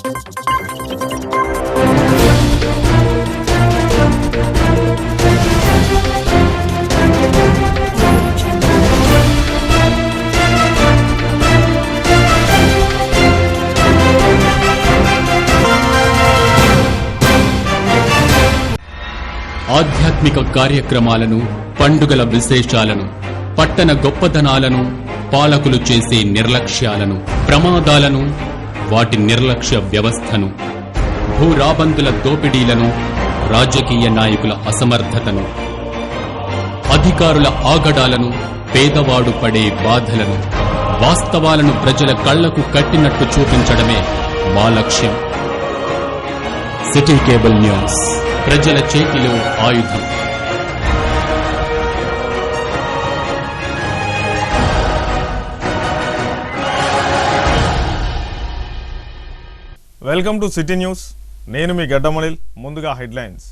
ఆధ్యాత్మిక కార్యక్రమాలను, పండుగల విశేషాలను, పట్టణ గొప్పతనాలను, పాలకులు చేసే నిర్లక్ష్యాలను, ప్రమాదాలను, వాటి నిర్లక్ష్య వ్యవస్థను, భూరాబందుల దోపిడీలను, రాజకీయ నాయకుల అసమర్థతను, అధికారుల ఆగడాలను, పేదవాడు పడే బాధలను, వాస్తవాలను ప్రజల కళ్లకు కట్టినట్టు చూపించడమే మా లక్ష్యం. సిటీ కేబుల్ న్యూస్, ప్రజల చేతిలో ఆయుధం. Welcome to city news. నేను మీ గడ్డమణిల్. ముందుగా హెడ్లైన్స్.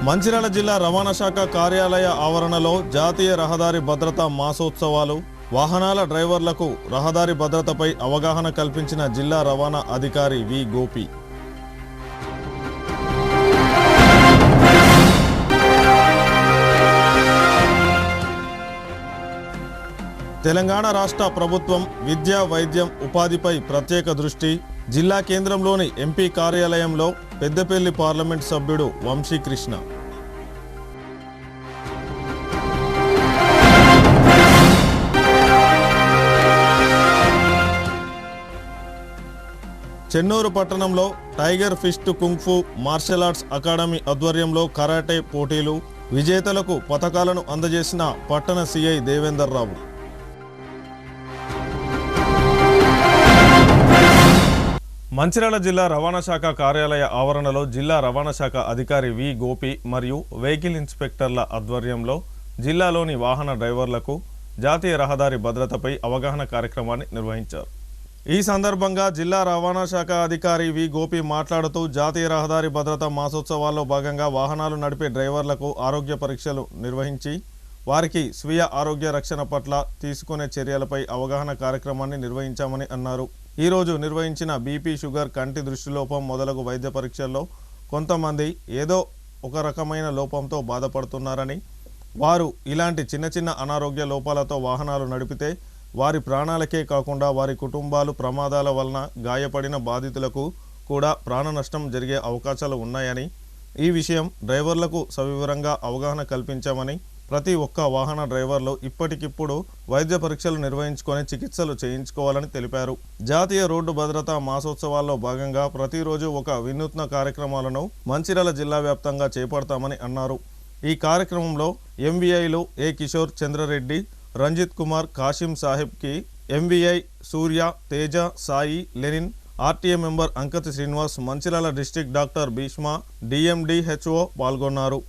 మంచిర్యాల జిల్లా రవాణా శాఖ కార్యాలయ ఆవరణలో జాతీయ రహదారి భద్రతా మాసోత్సవాలు. వాహనాల డ్రైవర్లకు రహదారి భద్రతపై అవగాహన కల్పించిన జిల్లా రవాణా అధికారి వి గోపి. తెలంగాణ రాష్ట్ర ప్రభుత్వం విద్య, వైద్యం, ఉపాధిపై ప్రత్యేక దృష్టి. జిల్లా కేంద్రంలోని ఎంపీ కార్యాలయంలో పెద్దపల్లి పార్లమెంట్ సభ్యుడు వంశీకృష్ణ. చెన్నూరు పట్టణంలో tiger fist kung fu martial arts academy ఆధ్వర్యంలో కరాటే పోటీలు. విజేతలకు పతకాలను అందజేసిన పట్టణ సిఐ దేవేందర్ రావు. మంచిర్యాల జిల్లా రవాణా శాఖ కార్యాలయ ఆవరణలో జిల్లా రవాణా శాఖ అధికారి వి గోపి మరియు వెహికల్ ఇన్స్పెక్టర్ల ఆధ్వర్యంలో జిల్లాలోని వాహన డ్రైవర్లకు జాతీయ రహదారి భద్రతపై అవగాహన కార్యక్రమాన్ని నిర్వహించారు. ఈ సందర్భంగా జిల్లా రవాణా శాఖ అధికారి వి గోపి మాట్లాడుతూ జాతీయ రహదారి భద్రతా మాసోత్సవాల్లో భాగంగా వాహనాలు నడిపే డ్రైవర్లకు ఆరోగ్య పరీక్షలు నిర్వహించి వారికి స్వీయ ఆరోగ్య రక్షణ పట్ల తీసుకునే చర్యలపై అవగాహన కార్యక్రమాన్ని నిర్వహించామని అన్నారు. ఈరోజు నిర్వహించిన బీపీ, షుగర్, కంటి దృష్టిలోపం మొదలగు వైద్య పరీక్షల్లో కొంతమంది ఏదో ఒక రకమైన లోపంతో బాధపడుతున్నారని, వారు ఇలాంటి చిన్న చిన్న అనారోగ్య లోపాలతో వాహనాలు నడిపితే వారి ప్రాణాలకే కాకుండా వారి కుటుంబాలు ప్రమాదాల వలన గాయపడిన బాధితులకు కూడా ప్రాణ నష్టం జరిగే అవకాశాలు ఉన్నాయని, ఈ విషయం డ్రైవర్లకు సవివరంగా అవగాహన కల్పించామని, ప్రతి ఒక్క వాహన డ్రైవర్లు ఇప్పటికిప్పుడు వైద్య పరీక్షలు నిర్వహించుకొని చికిత్సలు చేయించుకోవాలని తెలిపారు. జాతీయ రోడ్డు భద్రతా మాసోత్సవాల్లో భాగంగా ప్రతిరోజు ఒక వినూత్న కార్యక్రమాలను మంచిర్యాల జిల్లా వ్యాప్తంగా చేపడతామని అన్నారు. ఈ కార్యక్రమంలో ఎంవీఐలు ఏ కిషోర్ చంద్రరెడ్డి, రంజిత్ కుమార్, కాశీం సాహెబ్కి, MVI Surya, Teja, Sai, Lenin, RTA member Ankath Srinivas, Mancherial district doctor Bhishma, DMHO పాల్గొన్నారు.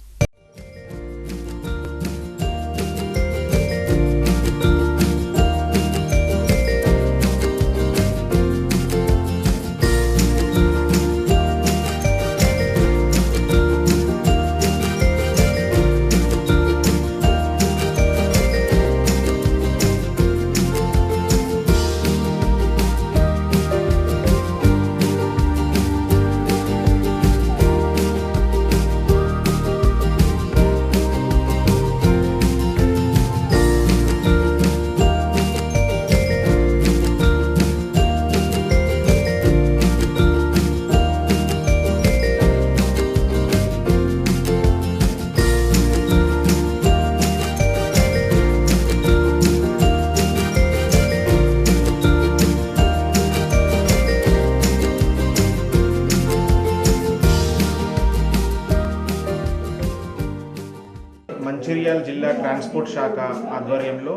మంచిర్యాల జిల్లా ట్రాన్స్పోర్ట్ శాఖ ఆధ్వర్యంలో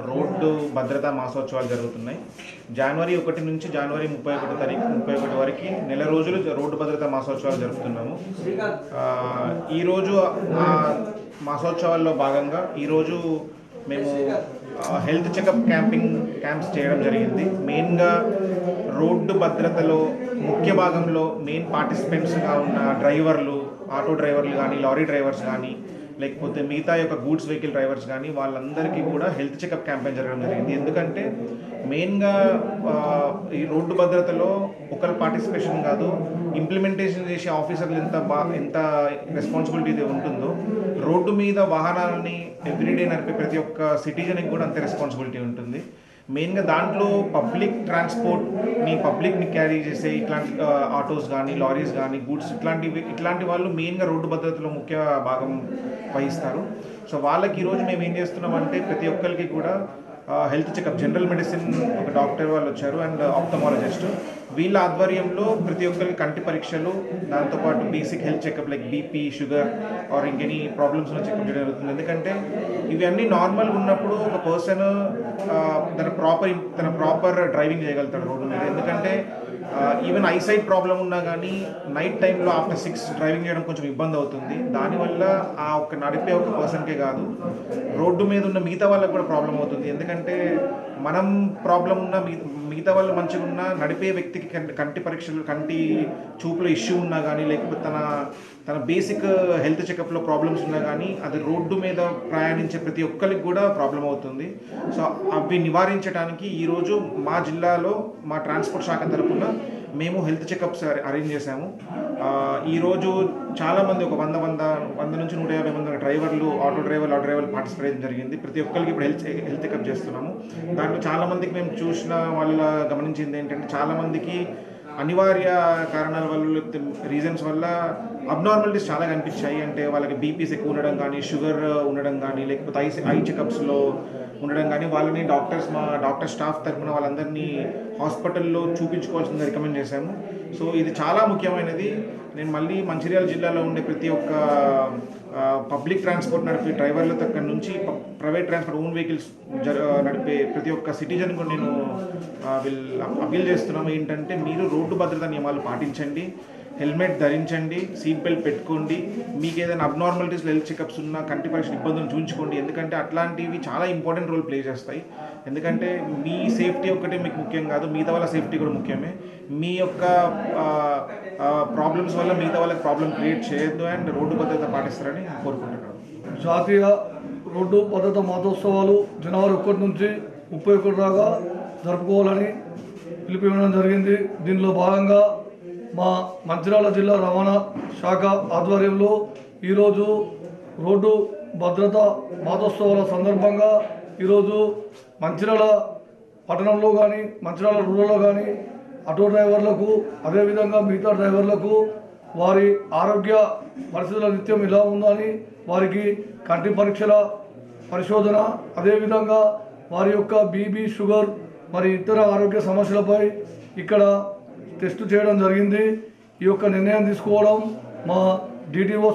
రోడ్డు భద్రతా మాసోత్సవాలు జరుగుతున్నాయి. జనవరి 1 నుంచి జనవరి 31 వరకు నెల రోజులు రోడ్డు భద్రతా మాసోత్సవాలు జరుపుతున్నాము. ఈరోజు మాసోత్సవాల్లో భాగంగా ఈరోజు మేము హెల్త్ చెకప్ క్యాంప్స్ చేయడం జరిగింది. మెయిన్గా రోడ్డు భద్రతలో ముఖ్య భాగంలో మెయిన్ పార్టిసిపెంట్స్గా ఉన్న డ్రైవర్లు, ఆటో డ్రైవర్లు కానీ, లారీ డ్రైవర్స్ కానీ, లేకపోతే మిగతా యొక్క గూడ్స్ వెహికల్ డ్రైవర్స్ కానీ వాళ్ళందరికీ కూడా హెల్త్ చెకప్ క్యాంపెయిన్ జరగడం జరిగింది. ఎందుకంటే మెయిన్గా ఈ రోడ్డు భద్రతలో ఒకరి పార్టిసిపేషన్ కాదు, ఇంప్లిమెంటేషన్ చేసే ఆఫీసర్లు ఎంత రెస్పాన్సిబిలిటీ ఉంటుందో రోడ్డు మీద వాహనాలని ఎవ్రీడే నడిపే ప్రతి ఒక్క సిటిజన్కి కూడా అంతే రెస్పాన్సిబిలిటీ ఉంటుంది. మెయిన్గా దాంట్లో పబ్లిక్ని క్యారీ చేసే ఇట్లాంటి ఆటోస్ కానీ లారీస్ కానీ గూడ్స్ ఇట్లాంటి వాళ్ళు మెయిన్గా రోడ్డు భద్రతలో ముఖ్య భాగం వహిస్తారు. సో వాళ్ళకి ఈరోజు మేము ఏం చేస్తున్నామంటే ప్రతి ఒక్కరికి కూడా హెల్త్ చెకప్, జనరల్ మెడిసిన్ ఒక డాక్టర్ వాళ్ళు వచ్చారు అండ్ ఆప్థమాలజిస్ట్, వీళ్ళ ఆధ్వర్యంలో ప్రతి ఒక్కరికి కంటి పరీక్షలు, దాంతోపాటు basic health checkup like BP, sugar or ఇంకెనీ ప్రాబ్లమ్స్ చెకప్ చేయడం జరుగుతుంది. ఎందుకంటే ఇవన్నీ నార్మల్గా ఉన్నప్పుడు ఒక పర్సన్ తన ప్రాపర్ డ్రైవింగ్ చేయగలుగుతాడు రోడ్డు మీద. ఎందుకంటే ఈవెన్ ఐసైట్ ప్రాబ్లం ఉన్నా కానీ నైట్ టైంలో ఆఫ్టర్ 6 డ్రైవింగ్ చేయడం కొంచెం ఇబ్బంది అవుతుంది. దానివల్ల ఆ ఒక్క నడిపే ఒక పర్సన్కే కాదు, రోడ్డు మీద ఉన్న మిగతా వాళ్ళకి కూడా ప్రాబ్లం అవుతుంది. ఎందుకంటే మనం ప్రాబ్లం ఉన్న మిగతా వాళ్ళు మంచిగా ఉన్నా నడిపే వ్యక్తికి కంటి పరీక్షలు, కంటి చూపులో ఇష్యూ ఉన్నా కానీ లేకపోతే తన బేసిక్ హెల్త్ చెకప్లో ప్రాబ్లమ్స్ ఉన్నా కానీ అది రోడ్డు మీద ప్రయాణించే ప్రతి ఒక్కరికి కూడా ప్రాబ్లం అవుతుంది. సో అవి నివారించడానికి ఈరోజు మా జిల్లాలో మా ట్రాన్స్పోర్ట్ శాఖ తరఫున మేము హెల్త్ చెకప్స్ అరేంజ్ చేశాము. ఈరోజు చాలామంది ఒక 100 నుంచి 150 మంది డ్రైవర్లు, ఆటో డ్రైవర్లు పార్టిసిపేట్ చేయడం జరిగింది. ప్రతి ఒక్కరికి ఇప్పుడు హెల్త్ చెకప్ చేస్తున్నాము. దాంట్లో చాలామందికి మేము చూసిన వాళ్ళ గమనించింది ఏంటంటే చాలామందికి అనివార్య కారణాల వల్ల, రీజన్స్ వల్ల అబ్నార్మాలిటీస్ చాలా కనిపించాయి. అంటే వాళ్ళకి బీపీస్ ఎక్కువ ఉండడం కానీ, షుగర్ ఉండడం కానీ, లేకపోతే ఐ చెకప్స్లో ఉండడం కానీ వాళ్ళని మా డాక్టర్ స్టాఫ్ తరఫున వాళ్ళందరినీ హాస్పిటల్లో చూపించుకోవాల్సిందిగా రికమెండ్ చేశాము. సో ఇది చాలా ముఖ్యమైనది. నేను మళ్ళీ మంచిర్యాల జిల్లాలో ఉండే ప్రతి ఒక్క పబ్లిక్ ట్రాన్స్పోర్ట్ నడిపే డ్రైవర్ల దగ్గర నుంచి ప్రైవేట్ ట్రాన్స్పోర్ట్ ఓన్ వెహికల్స్ నడిపే ప్రతి ఒక్క సిటిజన్ కూడా నేను అపీల్ చేస్తున్నాము ఏంటంటే మీరు రోడ్డు భద్రతా నియమాలు పాటించండి, హెల్మెట్ ధరించండి, సీట్ బెల్ట్ పెట్టుకోండి, మీకు ఏదైనా అబ్నార్మాలిటీస్ హెల్త్ చెకప్స్ ఉన్నా కంటి పరీక్ష ఇబ్బందులు చూపించుకోండి. ఎందుకంటే అట్లాంటివి చాలా ఇంపార్టెంట్ రోల్ ప్లే చేస్తాయి. ఎందుకంటే మీ సేఫ్టీ ఒక్కటే మీకు ముఖ్యం కాదు, మిగతా వాళ్ళ సేఫ్టీ కూడా ముఖ్యమే. మీ యొక్క ప్రాబ్లమ్స్ వల్ల మిగతా వాళ్ళకి ప్రాబ్లం క్రియేట్ చేయొద్దు అండ్ రోడ్డు భద్రత పాటిస్తారని కోరుకుంటున్నాను. జాతీయ రోడ్డు భద్రత మాసోత్సవాలు జనవరి 1 నుంచి 31 దాకా జరుపుకోవాలని పిలుపునివ్వడం జరిగింది. దీనిలో భాగంగా మా మంచిర్యాల జిల్లా రవాణా శాఖ ఆధ్వర్యంలో ఈరోజు రోడ్డు భద్రత మాసోత్సవాల సందర్భంగా ఈరోజు మంచిర్యాల పట్టణంలో కానీ మంచిర్యాల రూరల్లో కానీ ఆటో డ్రైవర్లకు అదేవిధంగా మిగతా డ్రైవర్లకు వారి ఆరోగ్య పరిస్థితుల నిత్యం ఎలా ఉందని వారికి కంటి పరీక్షల పరిశోధన, అదేవిధంగా వారి యొక్క బీపీ, షుగర్ మరి ఇతర ఆరోగ్య సమస్యలపై ఇక్కడ టెస్ట్ చేయడం జరిగింది. ఈ యొక్క నిర్ణయం తీసుకోవడం మా డిటిఓ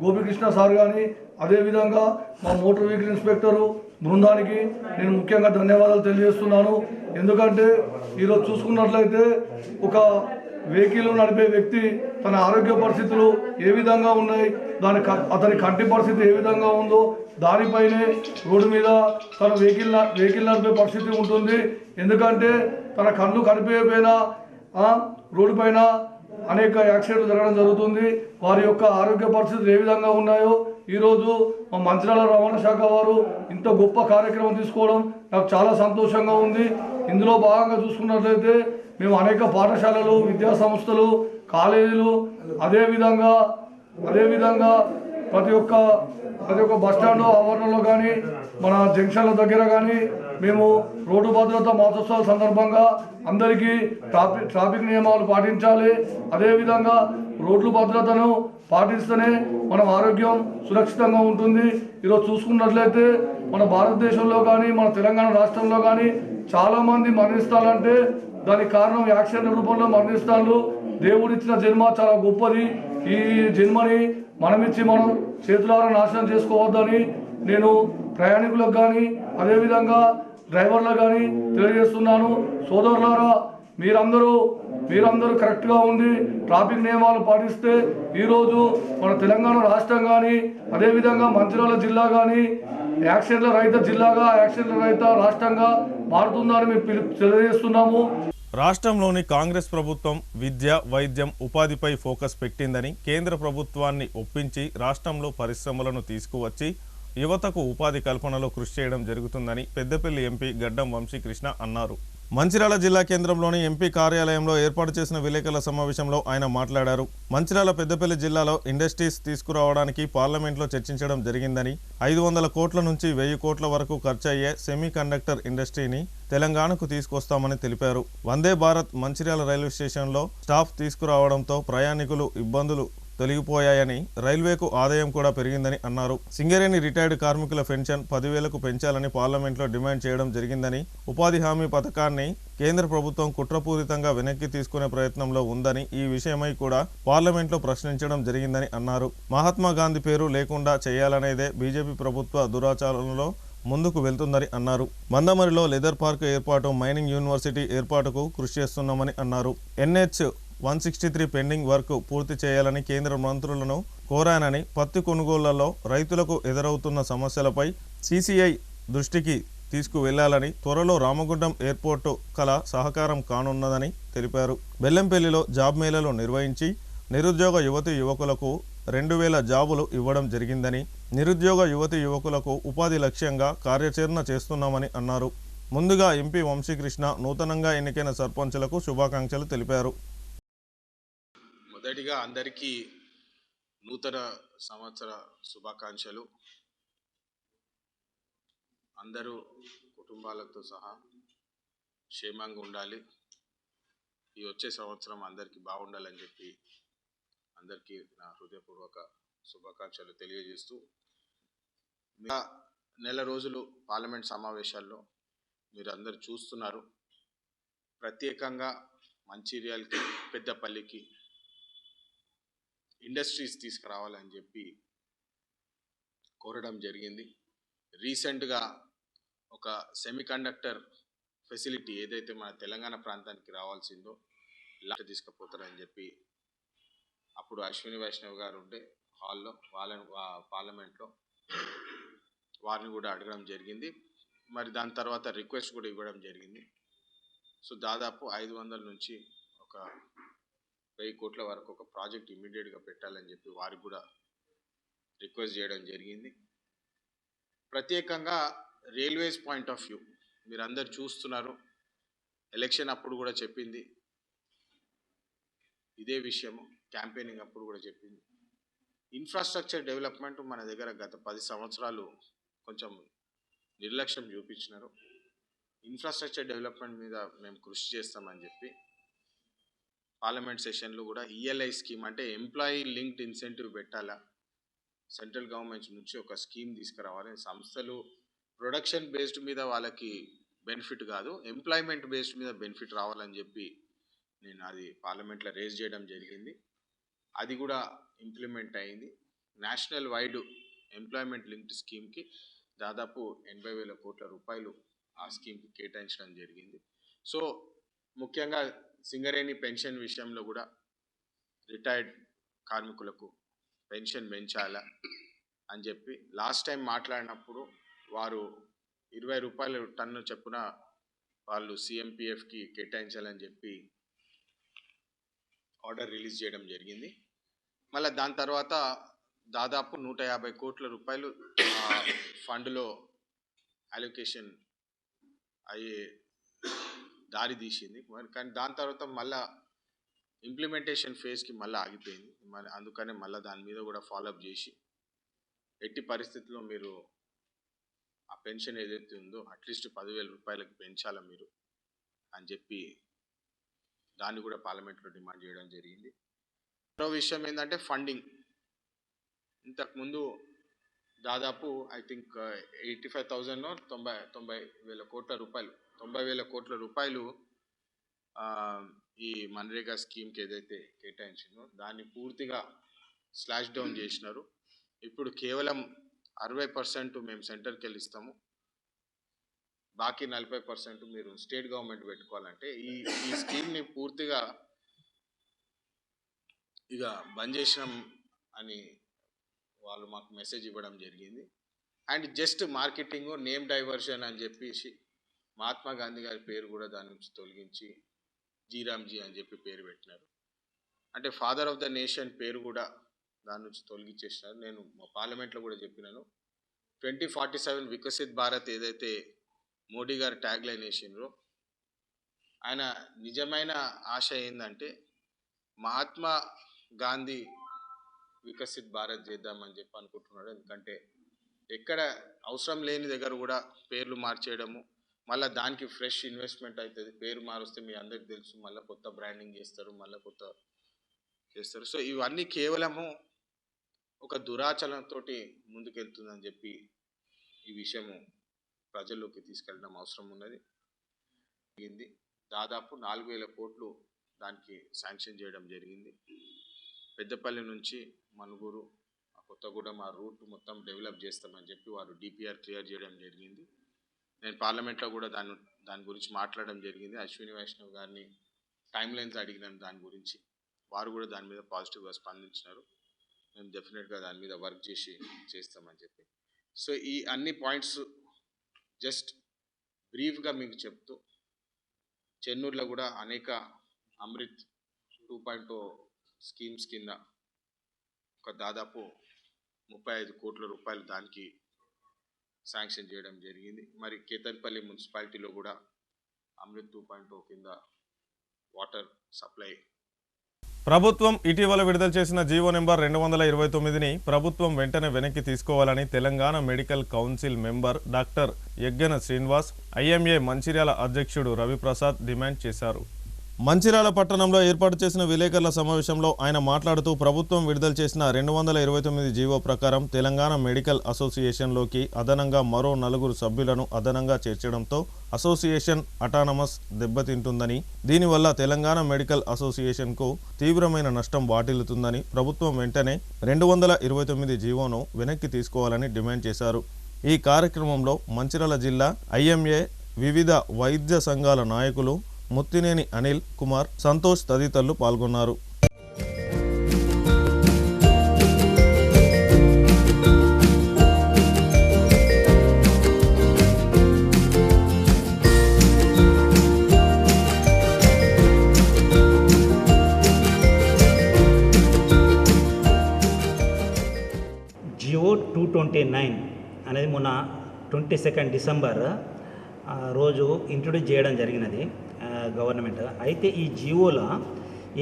గోపికృష్ణ సార్ కానీ అదేవిధంగా మా మోటార్ వెహికల్ ఇన్స్పెక్టరు బృందానికి నేను ముఖ్యంగా ధన్యవాదాలు తెలియజేస్తున్నాను. ఎందుకంటే ఈరోజు చూసుకున్నట్లయితే ఒక వెహికల్ నడిపే వ్యక్తి తన ఆరోగ్య పరిస్థితులు ఏ విధంగా ఉన్నాయి, అతని కంటి పరిస్థితి ఏ విధంగా ఉందో దానిపైనే రోడ్డు మీద తన వెహికల్ నడిపే పరిస్థితి ఉంటుంది. ఎందుకంటే తన కళ్ళు కనిపించకపోయినా రోడ్డు పైన అనేక యాక్సిడెంట్లు జరగడం జరుగుతుంది. వారి యొక్క ఆరోగ్య పరిస్థితులు ఏ విధంగా ఉన్నాయో ఈరోజు మా మంచిర్యాల రవాణా శాఖ వారు ఇంత గొప్ప కార్యక్రమం తీసుకోవడం నాకు చాలా సంతోషంగా ఉంది. ఇందులో భాగంగా చూసుకున్నట్లయితే మేము అనేక పాఠశాలలు, విద్యా సంస్థలు, కాలేజీలు అదేవిధంగా ప్రతి ఒక్క బస్టాండ్ ఆవరణలో కానీ మన జంక్షన్ల దగ్గర కానీ మేము రోడ్డు భద్రత మాసోత్సవాల సందర్భంగా అందరికీ ట్రాఫిక్ నియమాలు పాటించాలి. అదేవిధంగా రోడ్లు భద్రతను పాటిస్తేనే మన ఆరోగ్యం సురక్షితంగా ఉంటుంది. ఈరోజు చూసుకున్నట్లయితే మన భారతదేశంలో కానీ మన తెలంగాణ రాష్ట్రంలో కానీ చాలామంది మరణిస్తారంటే దానికి కారణం యాక్సిడెంట్ రూపంలో మరణిస్తారు. దేవుడిచ్చిన జన్మ చాలా గొప్పది. ఈ జన్మని మనం చేతులారా నాశనం చేసుకోవద్దని నేను ప్రయాణికులకు కానీ అదేవిధంగా డ్రైవర్లకు కానీ తెలియజేస్తున్నాను. సోదరులారా, మీరందరూ కరెక్ట్గా ఉండి ట్రాఫిక్ నియమాలు పాటిస్తే ఈరోజు మన తెలంగాణ రాష్ట్రం కానీ అదేవిధంగా మంచిర్యాల జిల్లా కానీ యాక్సిడెంట్ల రహిత జిల్లాగా, యాక్సిడెంట్ల రహిత రాష్ట్రంగా మారుతుందని మేము తెలియజేస్తున్నాము. రాష్ట్రంలోని కాంగ్రెస్ ప్రభుత్వం విద్య, వైద్యం, ఉపాధిపై ఫోకస్ పెట్టిందని కేంద్ర ప్రభుత్వాన్ని ఒప్పించి రాష్ట్రంలో పరిశ్రమలను తీసుకువచ్చి యువతకు ఉపాధి కల్పనలో కృషి చేయడం జరుగుతుందని పెద్దపల్లి ఎంపీ గడ్డం వంశీకృష్ణ అన్నారు. మంచిర్యాల జిల్లా కేంద్రంలోని ఎంపీ కార్యాలయంలో ఏర్పాటు చేసిన విలేకరుల సమావేశంలో ఆయన మాట్లాడారు. మంచిర్యాల పెద్దపల్లి జిల్లాలో ఇండస్ట్రీస్ తీసుకురావడానికి పార్లమెంట్లో చర్చించడం జరిగిందని 500 కోట్ల నుంచి 1000 కోట్ల వరకు ఖర్చయ్యే సెమీ కండక్టర్ ఇండస్ట్రీని తెలంగాణకు తీసుకొస్తామని తెలిపారు. వందే భారత్ మంచిర్యాల రైల్వే స్టేషన్లో స్టాఫ్ తీసుకురావడంతో ప్రయాణికులు ఇబ్బందులు తొలగిపోయాయని, రైల్వేకు ఆదాయం కూడా పెరిగిందని అన్నారు. సింగరేణి రిటైర్డ్ కార్మికుల పెన్షన్ 10,000కు పెంచాలని పార్లమెంట్లో డిమాండ్ చేయడం జరిగిందని, ఉపాధి హామీ పథకాన్ని కేంద్ర ప్రభుత్వం కుట్రపూరితంగా వెనక్కి తీసుకునే ప్రయత్నంలో ఉందని, ఈ విషయమై కూడా పార్లమెంట్లో ప్రశ్నించడం జరిగిందని అన్నారు. మహాత్మా గాంధీ పేరు లేకుండా చేయాలనేదే బీజేపీ ప్రభుత్వ దురాచారంలో ముందుకు వెళ్తుందని అన్నారు. మందమరిలో లెదర్ పార్క్ ఏర్పాటు, మైనింగ్ యూనివర్సిటీ ఏర్పాటుకు కృషి చేస్తున్నామని అన్నారు. NH-163 పెండింగ్ వర్క్ పూర్తి చేయాలని కేంద్ర మంత్రులను కోరానని, పత్తి కొనుగోళ్లలో రైతులకు ఎదురవుతున్న సమస్యలపై CCI దృష్టికి తీసుకువెళ్లాలని, త్వరలో రామగుండం ఎయిర్పోర్టు కల సహకారం కానున్నదని తెలిపారు. బెల్లంపల్లిలో జాబ్ మేళలు నిర్వహించి నిరుద్యోగ యువతీ యువకులకు 2000 జాబులు ఇవ్వడం జరిగిందని, నిరుద్యోగ యువతీ యువకులకు ఉపాధి లక్ష్యంగా కార్యాచరణ చేస్తున్నామని అన్నారు. ముందుగా ఎంపీ వంశీకృష్ణ నూతనంగా ఎన్నికైన సర్పంచులకు శుభాకాంక్షలు తెలిపారు. మొదటిగా అందరికీ నూతన సంవత్సర శుభాకాంక్షలు. అందరూ కుటుంబాలతో సహా క్షేమంగా ఉండాలి. ఈ వచ్చే సంవత్సరం అందరికీ బాగుండాలని చెప్పి అందరికీ నా హృదయపూర్వక శుభాకాంక్షలు తెలియజేస్తూ, నెల రోజులు పార్లమెంట్ సమావేశాల్లో మీరు అందరు చూస్తున్నారు. ప్రత్యేకంగా మంచిర్యాలకి, పెద్దపల్లికి ఇండస్ట్రీస్ తీసుకురావాలని చెప్పి కోరడం జరిగింది. రీసెంట్గా ఒక సెమీకండక్టర్ ఫెసిలిటీ ఏదైతే మన తెలంగాణ ప్రాంతానికి రావాల్సిందో తీసుకుపోతారని చెప్పి అప్పుడు అశ్విని వైష్ణవ్ గారు ఉంటే హాల్లో వాళ్ళని పార్లమెంట్లో వారిని కూడా అడగడం జరిగింది. మరి దాని తర్వాత రిక్వెస్ట్ కూడా ఇవ్వడం జరిగింది. సో దాదాపు 500 నుంచి ఒక 1000 కోట్ల వరకు ఒక ప్రాజెక్ట్ ఇమ్మీడియట్గా పెట్టాలని చెప్పి వారికి కూడా రిక్వెస్ట్ చేయడం జరిగింది. ప్రత్యేకంగా రైల్వేస్ పాయింట్ ఆఫ్ వ్యూ మీరు అందరు చూస్తున్నారు. ఎలక్షన్ అప్పుడు కూడా చెప్పింది ఇదే విషయము, క్యాంపెయినింగ్ అప్పుడు కూడా చెప్పింది. ఇన్ఫ్రాస్ట్రక్చర్ డెవలప్మెంట్ మన దగ్గర గత 10 సంవత్సరాలు కొంచెం నిర్లక్ష్యం చూపించినారు. ఇన్ఫ్రాస్ట్రక్చర్ డెవలప్మెంట్ మీద మేము కృషి చేస్తామని చెప్పి పార్లమెంట్ సెషన్లో కూడా ELI స్కీమ్ అంటే ఎంప్లాయీ లింక్డ్ ఇన్సెంటివ్ పెట్టాలా, సెంట్రల్ గవర్నమెంట్ నుంచి ఒక స్కీమ్ తీసుకురావాలి. సంస్థలు ప్రొడక్షన్ బేస్డ్ మీద వాళ్ళకి బెనిఫిట్ కాదు, ఎంప్లాయ్మెంట్ బేస్డ్ మీద బెనిఫిట్ రావాలని చెప్పి నేను అది పార్లమెంట్లో రేజ్ చేయడం జరిగింది. అది కూడా ఇంప్లిమెంట్ అయింది. నేషనల్ వైడ్ ఎంప్లాయ్మెంట్ లింక్డ్ స్కీమ్కి దాదాపు 80,000 కోట్ల రూపాయలు ఆ స్కీమ్కి కేటాయించడం జరిగింది. సో ముఖ్యంగా సింగరేణి పెన్షన్ విషయంలో కూడా రిటైర్డ్ కార్మికులకు పెన్షన్ పెంచాలా అని చెప్పి లాస్ట్ టైం మాట్లాడినప్పుడు వారు 20 రూపాయలు టన్ను చొప్పున వాళ్ళు CMPFకి కేటాయించాలని చెప్పి ఆర్డర్ రిలీజ్ చేయడం జరిగింది. మళ్ళీ దాని తర్వాత దాదాపు 150 కోట్ల రూపాయలు ఫండ్లో అలొకేషన్ అయ్యే దారి తీసింది. మరి కానీ దాని తర్వాత మళ్ళీ ఇంప్లిమెంటేషన్ ఫేజ్కి మళ్ళీ ఆగిపోయింది. మరి అందుకనే మళ్ళీ దాని మీద కూడా ఫాలోఅప్ చేసి ఎట్టి పరిస్థితుల్లో మీరు ఆ పెన్షన్ ఏదైతే ఉందో అట్లీస్ట్ 10,000 రూపాయలకు పెంచాలా మీరు అని చెప్పి దాన్ని కూడా పార్లమెంట్లో డిమాండ్ చేయడం జరిగింది. మరో విషయం ఏంటంటే ఫండింగ్. ఇంతకుముందు దాదాపు ఐ థింక్ 85,000 90,000 కోట్ల రూపాయలు 90,000 కోట్ల రూపాయలు ఈ మన్రేగా స్కీమ్కి ఏదైతే కేటాయించిందో దాన్ని పూర్తిగా స్లాష్ డౌన్ చేసినారు. ఇప్పుడు కేవలం 60% మేము సెంటర్కి వెళ్ళి ఇస్తాము, బాకీ 40% మీరు స్టేట్ గవర్నమెంట్ పెట్టుకోవాలంటే ఈ స్కీమ్ని పూర్తిగా ఇక బంద్ చేసినాం అని వాళ్ళు మాకు మెసేజ్ ఇవ్వడం జరిగింది. And just marketing, name diversion అని చెప్పేసి మహాత్మా గాంధీ గారి పేరు కూడా దాని నుంచి తొలగించి జీరామ్జీ అని చెప్పి పేరు పెట్టినారు. అంటే ఫాదర్ ఆఫ్ ద నేషన్ పేరు కూడా దాని నుంచి తొలగించేసినారు. నేను మా పార్లమెంట్లో కూడా చెప్పినాను, 2047 వికసిత్ భారత్ ఏదైతే మోడీ గారు ట్యాగ్ లైన్ వేసినారో, ఆయన నిజమైన ఆశ ఏంటంటే మహాత్మా గాంధీ వికసిత్ భారత్ చేద్దామని చెప్పి అనుకుంటున్నాడు. ఎందుకంటే ఎక్కడ అవసరం లేని దగ్గర కూడా పేర్లు మార్చేయడము, మళ్ళీ దానికి ఫ్రెష్ ఇన్వెస్ట్మెంట్ అవుతుంది. పేరు మారుస్తే మీ అందరికి తెలుసు, మళ్ళీ కొత్త బ్రాండింగ్ చేస్తారు, మళ్ళీ కొత్త చేస్తారు. సో ఇవన్నీ కేవలము ఒక దురాచరణతో ముందుకెళ్తుందని చెప్పి ఈ విషయము ప్రజల్లోకి తీసుకెళ్ళడం అవసరం ఉన్నది. దాదాపు 4,000 కోట్లు దానికి శాంక్షన్ చేయడం జరిగింది. పెద్దపల్లి నుంచి మనుగూరు, కొత్తగూడెం ఆ రూట్ మొత్తం డెవలప్ చేస్తామని చెప్పి వారు డిపిఆర్ క్లియర్ చేయడం జరిగింది. నేను పార్లమెంట్లో కూడా దాని గురించి మాట్లాడడం జరిగింది. అశ్విని వైష్ణవ్ గారిని టైం లైన్స్ అడిగినాను దాని గురించి, వారు కూడా దాని మీద పాజిటివ్గా స్పందించినారు. మేము డెఫినెట్గా దాని మీద వర్క్ చేస్తామని చెప్పి. సో ఈ అన్ని పాయింట్స్ జస్ట్ బ్రీఫ్గా మీకు చెప్తూ, చెన్నూరులో కూడా అనేక అమృత్ 2.0 స్కీమ్స్ కింద ఒక దాదాపు 35 కోట్ల రూపాయలు దానికి శాంక్షన్ చేయడం జరిగింది. మరి కేతన్పల్లి మున్సిపాలిటీలో కూడా అమృత్ 2.0 కింద వాటర్ సప్లై. ప్రభుత్వం ఇటీవల విడుదల చేసిన జీవో నెంబర్ 229ని ప్రభుత్వం వెంటనే వెనక్కి తీసుకోవాలని Telangana medical council member doctor Yaggana Srinivas, IMA Mancherial అధ్యక్షుడు రవిప్రసాద్ డిమాండ్ చేశారు. మంచిర్యాల పట్టణంలో ఏర్పాటు చేసిన విలేకరుల సమావేశంలో ఆయన మాట్లాడుతూ, ప్రభుత్వం విడుదల చేసిన 229 జీవో ప్రకారం తెలంగాణ మెడికల్ అసోసియేషన్లోకి అదనంగా మరో 4 సభ్యులను అదనంగా చేర్చడంతో అసోసియేషన్ అటానమస్ దెబ్బతింటుందని, దీనివల్ల తెలంగాణ మెడికల్ అసోసియేషన్కు తీవ్రమైన నష్టం వాటిల్లుతుందని ప్రభుత్వం వెంటనే 229 జీవోను వెనక్కి తీసుకోవాలని డిమాండ్ చేశారు. ఈ కార్యక్రమంలో మంచిర్యాల జిల్లా ఐఎంఏ, వివిధ వైద్య సంఘాల నాయకులు ముత్తినేని అనిల్ కుమార్, సంతోష్ తదితరులు పాల్గొన్నారు. జియో 229 అనేది మొన్న 22 డిసెంబర్ రోజు ఇంట్రొడ్యూస్ చేయడం జరిగినది గవర్నమెంట్. అయితే ఈ జియోలో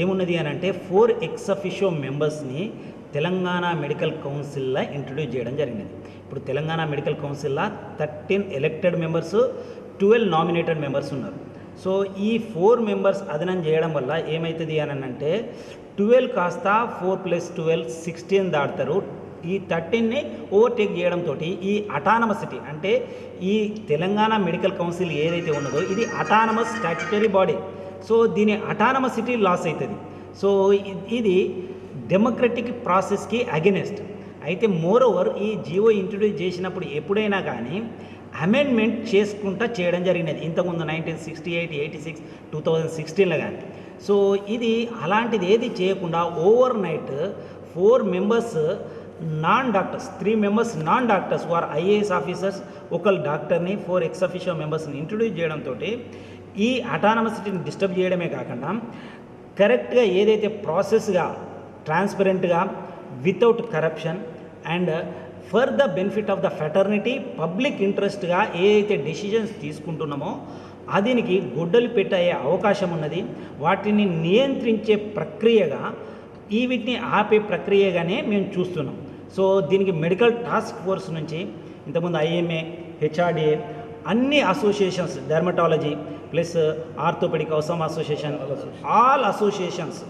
ఏమున్నది అని అంటే 4 ఎక్స్ అఫిషియో మెంబర్స్ని తెలంగాణ మెడికల్ కౌన్సిల్లో ఇంట్రొడ్యూస్ చేయడం జరిగినది. ఇప్పుడు తెలంగాణ మెడికల్ కౌన్సిల్లో 13 ఎలక్టెడ్ మెంబర్స్, 12 నామినేటెడ్ మెంబర్స్ ఉన్నారు. సో ఈ 4 మెంబర్స్ అదనం చేయడం వల్ల ఏమవుతుంది అని అంటే 12 కాస్త 4 + 12 16 దాటుతారు. ఈ 13ని ఓవర్టేక్ చేయడంతో ఈ అటానమసిటీ అంటే ఈ తెలంగాణ మెడికల్ కౌన్సిల్ ఏదైతే ఉన్నదో ఇది అటానమస్ స్టాట్యుటరీ బాడీ. సో దీని అటానమసిటీ లాస్ అవుతుంది. సో ఇది డెమోక్రటిక్ ప్రాసెస్కి అగెనెస్ట్. అయితే మోర్ ఓవర్ ఈ జియో ఇంట్రొడ్యూస్ చేసినప్పుడు ఎప్పుడైనా కానీ అమెండ్మెంట్ చేసుకుంటా చేయడం జరిగినది. ఇంతకుముందు 1968, 86, 2016లో కానీ. సో ఇది అలాంటిది ఏది చేయకుండా over night 4 members non doctors, 3 members non doctors వారు ఐఏఎస్ ఆఫీసర్స్, ఒకళ్ళు డాక్టర్ని, 4 ఎక్స్ అఫిషియో మెంబర్స్ని ఇంట్రొడ్యూస్ చేయడంతో ఈ అటానమసిటీని డిస్టర్బ్ చేయడమే కాకుండా కరెక్ట్గా ఏదైతే ప్రాసెస్గా ట్రాన్స్పరెంట్గా without corruption and for the benefit of the fraternity public ఇంట్రెస్ట్గా ఏదైతే డెసిషన్స్ తీసుకుంటున్నామో దీనికి గొడ్డలు పెట్టే అవకాశం ఉన్నది. వాటిని నియంత్రించే ప్రక్రియగా వీటిని ఆపే ప్రక్రియగానే మేము చూస్తున్నాం. సో దీనికి మెడికల్ టాస్క్ ఫోర్స్ నుంచి ఇంతకుముందు ఐఎంఏ, హెచ్ఆర్డిఏ అన్ని అసోసియేషన్స్, డెర్మటాలజీ ప్లస్ ఆర్థోపెడిక్ అవసరం association, all associations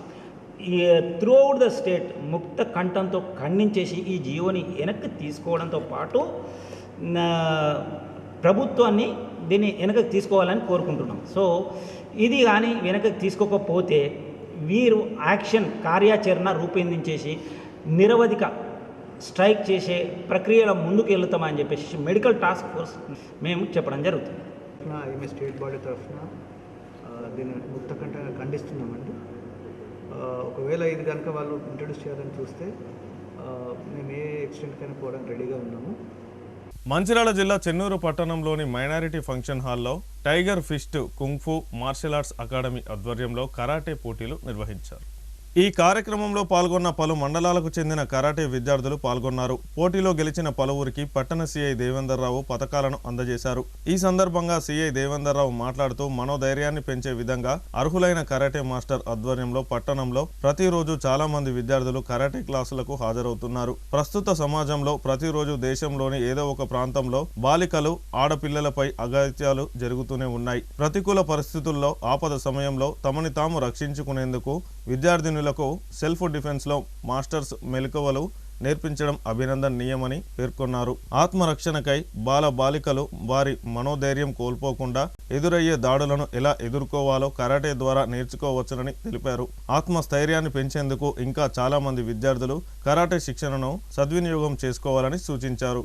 through out the state ముక్త కంఠంతో ఖండించేసి ఈ జియోని వెనక్కి తీసుకోవడంతో పాటు ప్రభుత్వాన్ని దీన్ని వెనక్కి తీసుకోవాలని కోరుకుంటున్నాం. సో ఇది కానీ వెనక్కి తీసుకోకపోతే వీరు యాక్షన్ కార్యాచరణ రూపొందించేసి నిరవధిక స్ట్రైక్ చేసే ప్రక్రియలో ముందుకు వెళ్తామని చెప్పేసి మెడికల్ టాస్క్ ఫోర్స్ మేము చెప్పడం జరుగుతుంది. ఐఎంఏ స్టేట్ బాడీ తరఫున దీన్ని ముక్తకంఠంగా ఖండిస్తున్నామండి. ఒకవేళ ఇది కనుక వాళ్ళు ఇంట్రడ్యూస్ చేయాలని చూస్తే మేము ఏ ఎక్స్టెంట్కైనా పోవడానికి రెడీగా ఉన్నాము. మంచిర్యాల జిల్లా చెన్నూరు పట్టణంలోని మైనారిటీ ఫంక్షన్ హాల్లో tiger fist kung fu martial arts academy ఆధ్వర్యంలో కరాటే పోటీలు నిర్వహించారు. ఈ కార్యక్రమంలో పాల్గొన్న పలు మండలాలకు చెందిన కరాటే విద్యార్థులు పాల్గొన్నారు. పోటీలో గెలిచిన పలువురికి పట్టణ సిఐ దేవేందర్రావు పతకాలను అందజేశారు. ఈ సందర్భంగా సిఐ దేవేందర్రావు మాట్లాడుతూ మనోధైర్యాన్ని పెంచే విధంగా అర్హులైన కరాటే మాస్టర్ ఆధ్వర్యంలో పట్టణంలో ప్రతిరోజు చాలా మంది విద్యార్థులు కరాటే క్లాసులకు హాజరవుతున్నారు. ప్రస్తుత సమాజంలో ప్రతిరోజు దేశంలోని ఏదో ఒక ప్రాంతంలో బాలికలు ఆడపిల్లలపై అఘాయిత్యాలు జరుగుతూనే ఉన్నాయి. ప్రతికూల పరిస్థితుల్లో ఆపద సమయంలో తమని తాము రక్షించుకునేందుకు విద్యార్థినులకు సెల్ఫ్ డిఫెన్స్లో మాస్టర్స్ మెలకువలు నేర్పించడం అభినందనీయమని పేర్కొన్నారు. ఆత్మరక్షణకై బాలికలు వారి మనోధైర్యం కోల్పోకుండా ఎదురయ్యే దాడులను ఎలా ఎదుర్కోవాలో కరాటే ద్వారా నేర్చుకోవచ్చునని తెలిపారు. ఆత్మస్థైర్యాన్ని పెంచేందుకు ఇంకా చాలా మంది విద్యార్థులు కరాటే శిక్షణను సద్వినియోగం చేసుకోవాలని సూచించారు.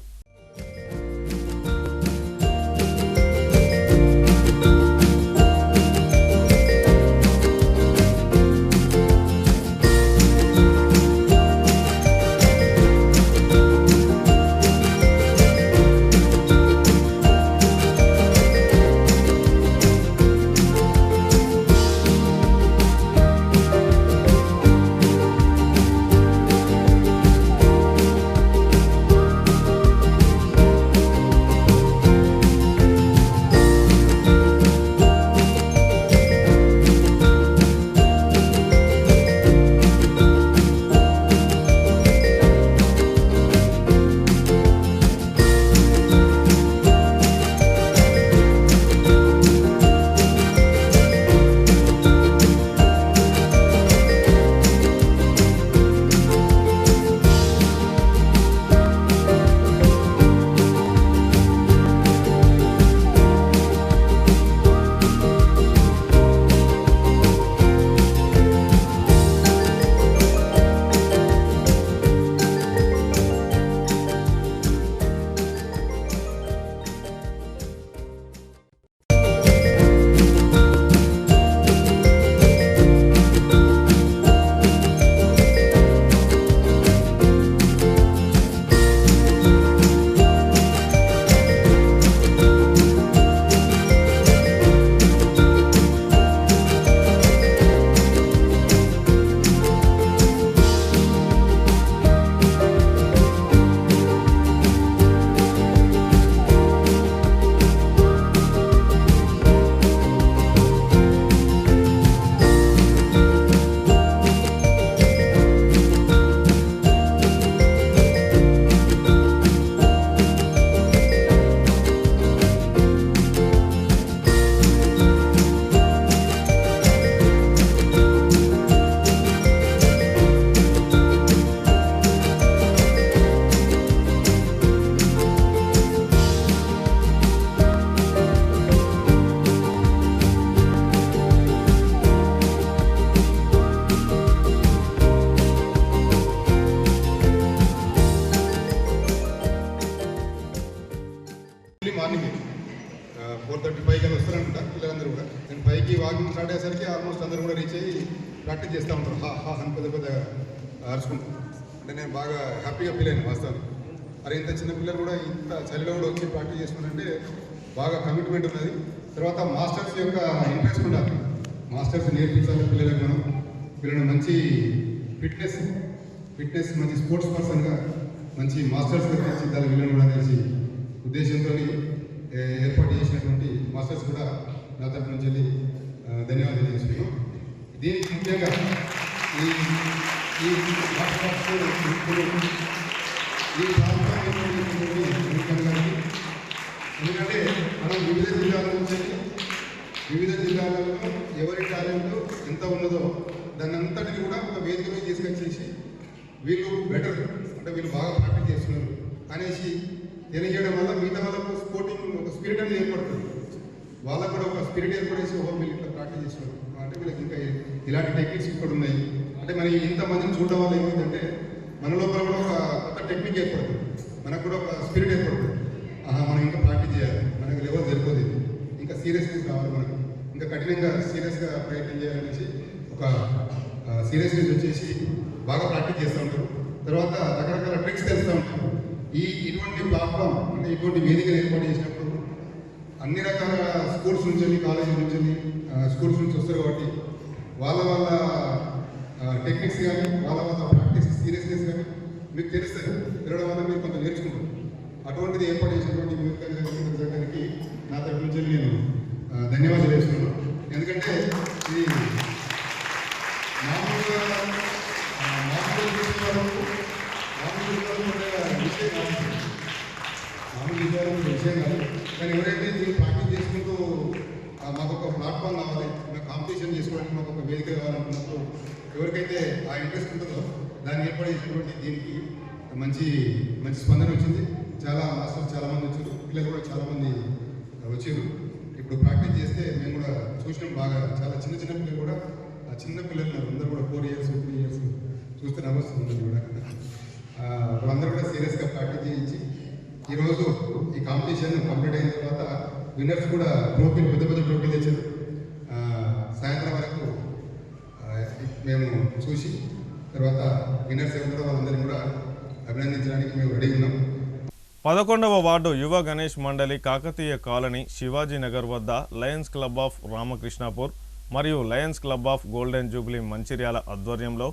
మార్నింగ్ 4:35 కల్లా వస్తారంట పిల్లలందరూ కూడా. నేను 5కి వాకింగ్ స్టార్ట్ అయ్యేసరికి ఆల్మోస్ట్ అందరూ కూడా రీచ్ అయ్యి ప్రాక్టీస్ చేస్తూ ఉంటారు. హా అని పెద్ద అరుచుకుంటారు. అంటే నేను బాగా హ్యాపీగా ఫీల్ అయినా వాస్తవానికి. అరే ఇంత చిన్న పిల్లలు కూడా ఇంత చలిలో కూడా వచ్చి ప్రాక్టీస్ చేసుకుంటే బాగా కమిట్మెంట్ ఉన్నది. తర్వాత మాస్టర్స్ యొక్క ఇంట్రెస్ట్ ఉండాలి. మాస్టర్స్ నేర్పించాలి పిల్లలకు. మనం పిల్లలు మంచి ఫిట్నెస్ మంచి స్పోర్ట్స్ పర్సన్గా మంచి మాస్టర్స్ తీర్చిదిద్దాలి వీళ్ళని కూడా తెలిసి ఉద్దేశంతో ఏర్పాటు చేసినటువంటి మాస్టర్స్ కూడా నా తరఫు నుంచి వెళ్ళి ధన్యవాదాలు తెలియజేస్తున్నాం. దీనికి ముఖ్యంగా ఈ ఎందుకంటే మనం వివిధ జిల్లాలలో ఎవరి టాలెంట్ ఎంత ఉన్నదో దాన్ని అంతటిని కూడా ఒక వేదికలో తీసుకొచ్చేసి వీళ్ళు బెటర్ అంటే వీళ్ళు బాగా ప్రాక్టీస్ చేస్తున్నారు అనేసి తెలియజేయడం వల్ల మిగతా వాళ్ళకు స్పోర్టింగ్ ఒక స్పిరిట్ అనేది ఏర్పడుతుంది. వాళ్ళకు కూడా ఒక స్పిరిట్ ఏర్పడేసి వీళ్ళు ఇట్లా ప్రాక్టీస్ చేస్తున్నారు అంటే వీళ్ళకి ఇంకా ఇలాంటి టెక్నిక్స్ ఇక్కడ ఉన్నాయి. అంటే మరి ఇంతమందిని చూడడం వల్ల ఏమైందంటే మన లోపల కూడా ఒక కొత్త టెక్నిక్ ఏర్పడుతుంది. మనకు కూడా ఒక స్పిరిట్ ఏర్పడుతుంది. మనం ఇంకా ప్రాక్టీస్ చేయాలి, మనకు లెవెల్ సరిపోతుంది, ఇంకా సీరియస్నెస్ కావాలి, మనకు ఇంకా కఠినంగా సీరియస్గా ప్రయత్నం చేయాలనేసి ఒక సీరియస్నెస్ వచ్చేసి బాగా ప్రాక్టీస్ చేస్తూ ఉంటారు. తర్వాత రకరకాల ట్రిక్స్ తెలుస్తూ ఉంటారు. ఇటువంటి ప్లాట్ఫామ్ అంటే ఇటువంటి వేదికలు ఏర్పాటు చేసినప్పుడు అన్ని రకాల స్కూల్స్ నుంచి కాలేజీ నుంచి స్కూల్స్ నుంచి వస్తారు కాబట్టి వాళ్ళ టెక్నిక్స్ కానీ వాళ్ళ ప్రాక్టీస్ సీరియస్నెస్ కానీ మీకు తెలుస్తుంది. తిరగడం వల్ల మీరు కొంత నేర్చుకుంటారు. అటువంటిది ఏర్పాటు చేసినటువంటి గారికి నా తరఫు నుంచి నేను ధన్యవాదాలు చేస్తున్నాను. ఎందుకంటే ఇది మామూలుగా విషయం కాదు. కానీ ఎవరైతే దీన్ని ప్రాక్టీస్ చేసుకుంటూ మాకు ఒక ప్లాట్ఫామ్ కావాలి, కాంపిటీషన్ చేసుకోవడానికి మాకు ఒక వేదిక కావాలనుకున్నప్పుడు ఎవరికైతే ఆ ఇంట్రెస్ట్ ఉంటుందో దాన్ని ఏర్పాటు చేసినటువంటి దీనికి మంచి స్పందన వచ్చింది. చాలా మాస్టర్స్ చాలామంది వచ్చారు, పిల్లలు కూడా చాలామంది వచ్చారు. ఇప్పుడు ప్రాక్టీస్ చేస్తే మేము కూడా చూసినాం బాగా. చాలా చిన్న పిల్లలు కూడా, ఆ చిన్న పిల్లలు అందరూ కూడా 4 years 3 years చూస్తే నవ్వొస్తుంది కూడా. వాళ్ళందరూ కూడా సీరియస్గా ప్రాక్టీస్ చేయించి ఈరోజు ఈ కాంపిటీషన్ కంప్లీట్ అయిన తర్వాత విన్నర్స్ కూడా ట్రోఫీలు, పెద్ద ట్రోఫీలు తెచ్చారు. సాయంత్రం వరకు మేము చూసి తర్వాత విన్నర్స్ ఎవరు వాళ్ళందరినీ కూడా అభినందించడానికి మేము రెడీ ఉన్నాం. 11వ వార్డు యువ గణేష్ మండలి కాకతీయ కాలనీ శివాజీనగర్ వద్ద లయన్స్ క్లబ్ ఆఫ్ రామకృష్ణాపూర్ మరియు Lions club of golden Jubilee Mancherial ఆధ్వర్యంలో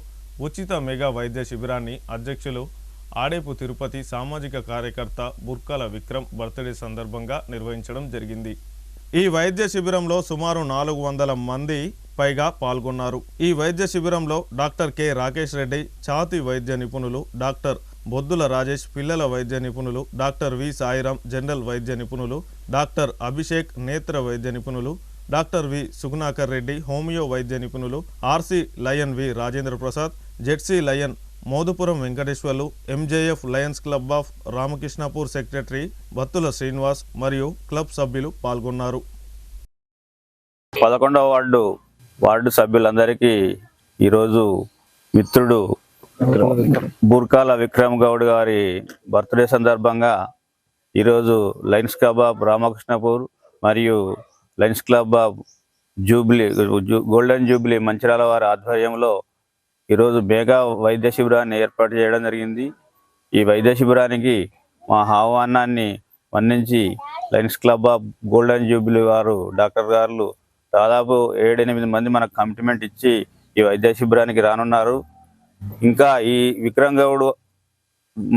ఉచిత మెగా వైద్య శిబిరాన్ని అధ్యక్షులు ఆడేపు తిరుపతి సామాజిక కార్యకర్త బుర్కాల విక్రమ్ బర్త్డే సందర్భంగా నిర్వహించడం జరిగింది. ఈ వైద్య శిబిరంలో సుమారు 400 మంది పైగా పాల్గొన్నారు. ఈ వైద్య శిబిరంలో డాక్టర్ కె రాకేష్ రెడ్డి ఛాతీ వైద్య నిపుణులు, డాక్టర్ బొద్దుల రాజేష్ పిల్లల వైద్య నిపుణులు, డాక్టర్ వి సాయిరాం జనరల్ వైద్య నిపుణులు, డాక్టర్ అభిషేక్ నేత్ర వైద్య నిపుణులు, doctor V Sugunakar Reddy homeo వైద్య నిపుణులు, RC lion V Rajendra Prasad, ZC lion Modupuram Venkateswarlu, MJF lions club of Ramakrishnapur secretary Battula Srinivas మరియు క్లబ్ సభ్యులు పాల్గొన్నారు. 11వ వార్డు సభ్యులందరికీ ఈరోజు మిత్రుడు బుర్కాల విక్రమ్ గౌడ్ గారి బర్త్డే సందర్భంగా ఈరోజు లయన్స్ క్లబ్ ఆఫ్ రామకృష్ణపూర్ మరియు Lions club of golden Jubilee Mancherial వారి ఆధ్వర్యంలో ఈరోజు మెగా వైద్య శిబిరాన్ని ఏర్పాటు చేయడం జరిగింది. ఈ వైద్య శిబిరానికి మా ఆహ్వానాన్ని మన్నించి Lions club of golden Jubilee వారు డాక్టర్ గారు దాదాపు 7-8 మంది మనకు కమిట్మెంట్ ఇచ్చి ఈ వైద్య శిబిరానికి రానున్నారు. ఇంకా ఈ విక్రమ్ గౌడ్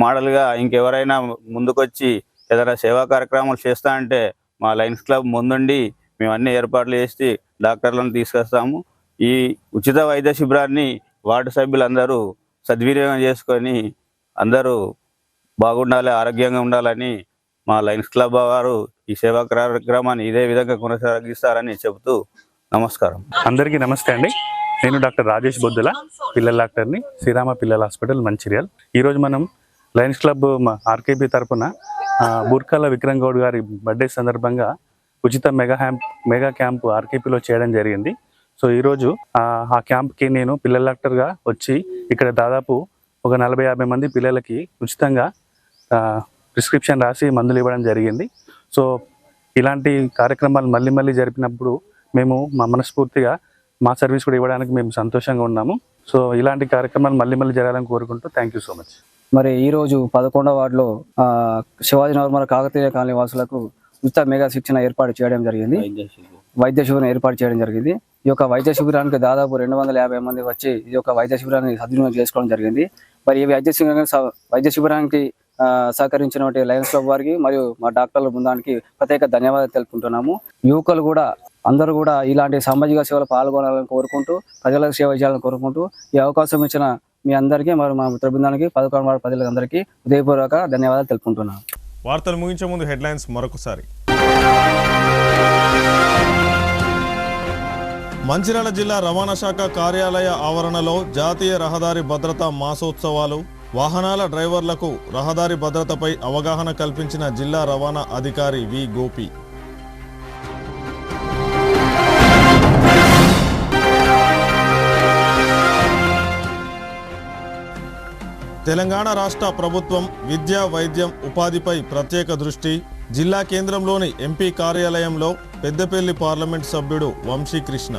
మోడల్గా ఇంకెవరైనా ముందుకొచ్చి ఏదైనా సేవా కార్యక్రమాలు చేస్తా అంటే మా లయన్స్ క్లబ్ ముందుండి మేము అన్ని ఏర్పాట్లు చేసి డాక్టర్లను తీసుకొస్తాము. ఈ ఉచిత వైద్య శిబిరాన్ని వార్డు సభ్యులందరూ సద్వినియోగం చేసుకొని అందరూ బాగుండాలి, ఆరోగ్యంగా ఉండాలని మా లయన్స్ క్లబ్ వారు ఈ సేవా కార్యక్రమాన్ని ఇదే విధంగా కొనసాగిస్తారని చెబుతూ నమస్కారం. అందరికీ నమస్తే అండి. నేను డాక్టర్ రాజేష్ బొద్దుల, పిల్లల డాక్టర్ని, శ్రీరామ పిల్లల హాస్పిటల్ మంచిర్యాల్. ఈరోజు మనం లయన్స్ క్లబ్ ఆర్కేబీ తరఫున బుర్కాల విక్రమ్ గౌడ్ గారి బర్త్డే సందర్భంగా ఉచిత మెగా క్యాంప్ ఆర్కేపీలో చేయడం జరిగింది. సో ఈరోజు ఆ క్యాంప్కి నేను పిల్లల డాక్టర్గా వచ్చి ఇక్కడ దాదాపు ఒక 40-50 మంది పిల్లలకి ఉచితంగా ప్రిస్క్రిప్షన్ రాసి మందులు ఇవ్వడం జరిగింది. సో ఇలాంటి కార్యక్రమాలు మళ్ళీ జరిపినప్పుడు మేము మా మనస్ఫూర్తిగా మా సర్వీస్ కూడా ఇవ్వడానికి మేము సంతోషంగా ఉన్నాము. సో ఇలాంటి కార్యక్రమాలు మళ్ళీ జరగాలని కోరుకుంటూ థ్యాంక్ యూ సో మచ్. మరి ఈరోజు 11వ వార్డులో శివాజీనగర్ కాకతీయ కాలనీ వాసులకు ఉచిత మెగా శిక్షణ ఏర్పాటు చేయడం జరిగింది. వైద్య శిబిరం ఏర్పాటు చేయడం జరిగింది. ఈ యొక్క వైద్య శిబిరానికి దాదాపు 250 మంది వచ్చి ఈ యొక్క వైద్య శిబిరాన్ని సద్వినియోగం చేసుకోవడం జరిగింది. మరి ఈ వైద్య శిబిరానికి సహకరించినటువంటి లయన్స్ క్లబ్ వారికి మరియు మా డాక్టర్ల బృందానికి ప్రత్యేక ధన్యవాదాలు తెలుపుకుంటున్నాము. యువకులు కూడా అందరూ కూడా ఇలాంటి సామాజిక సేవలు పాల్గొనాలని కోరుకుంటూ ప్రజలకు సేవ చేయాలని కోరుకుంటూ ఈ అవకాశం ఇచ్చిన మీ అందరికీ మరియు మా మిత్ర బృందానికి 11వ వార్డు ప్రజలందరికీ హృదయపూర్వక ధన్యవాదాలు తెలుపుకుంటున్నాను. వార్తలు ముగించే ముందు హెడ్లైన్స్ మరొకసారి. మంచిర్యాల జిల్లా రవాణా శాఖ కార్యాలయ ఆవరణలో జాతీయ రహదారి భద్రతా మాసోత్సవాలు, వాహనాల డ్రైవర్లకు రహదారి భద్రతపై అవగాహన కల్పించిన జిల్లా రవాణా అధికారి వి గోపి. తెలంగాణ రాష్ట్ర ప్రభుత్వం విద్యా, వైద్యం, ఉపాధిపై ప్రత్యేక దృష్టి. జిల్లా కేంద్రంలోని ఎంపీ కార్యాలయంలో పెద్దపల్లి పార్లమెంట్ సభ్యుడు వంశీకృష్ణ.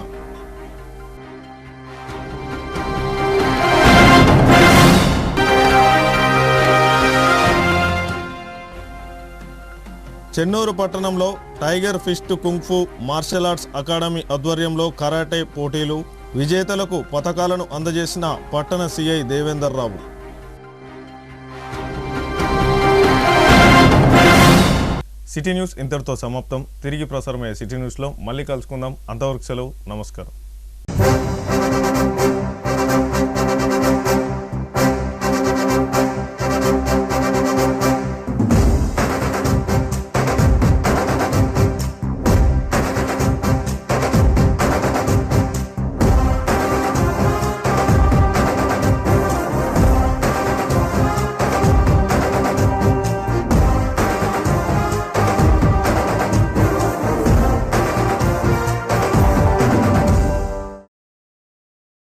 చెన్నూరు పట్టణంలో tiger fist kung fu martial arts academy ఆధ్వర్యంలో కరాటే పోటీలు, విజేతలకు పతకాలను అందజేసిన పట్టణ CI Devender Rao. City news ఇంతటితో సమాప్తం. తిరిగి ప్రసారమయ్యే సిటీ న్యూస్లో మళ్ళీ కలుసుకుందాం. అంతవరకు సెలవు. నమస్కారం.